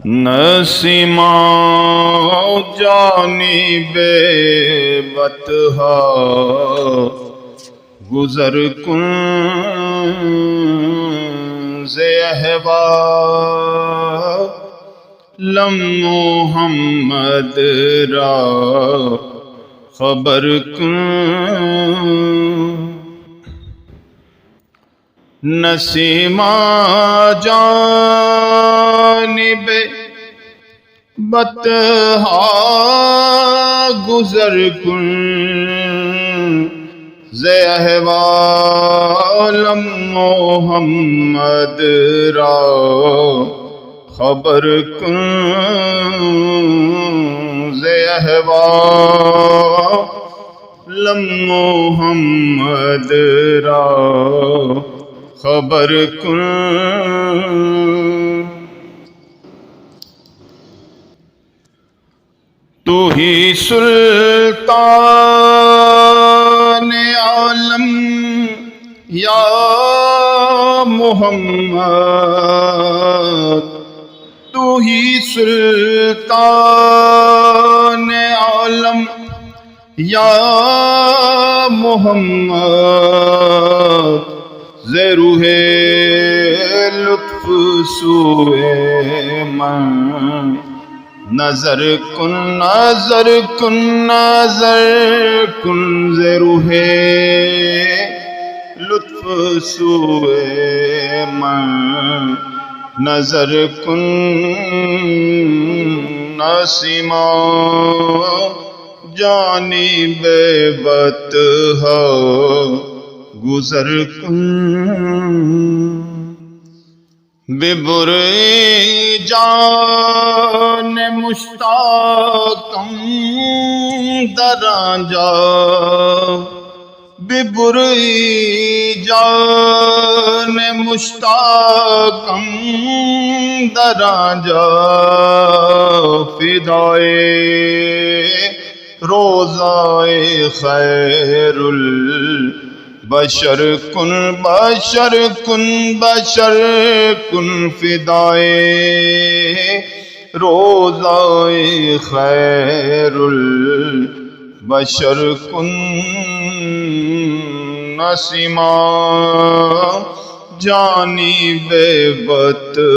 نسیما جانب بطحا گزر کن ز احوال لم محمد را خبر کن نسیما جانب بطحا گزر کن ز احوال محمد را خبر کن ز احوال محمد را خبر کن تو ہی سلطان عالم یا محمد تو ہی سلطان عالم یا محمد ز روح لطف سوئے من نظر کن نظر کن نظر کن ز روح لطف سوئے من نظر کن نسیما جانب بطحا گزر کن ببرئی جان مشتاقم در آنجا ببرئی جان مشتاقم در آنجا فدائے روضائے خیر بشر کن بشر کن بشر کن فدائے روضائے خیر البشر کن نسیما جانب بطحا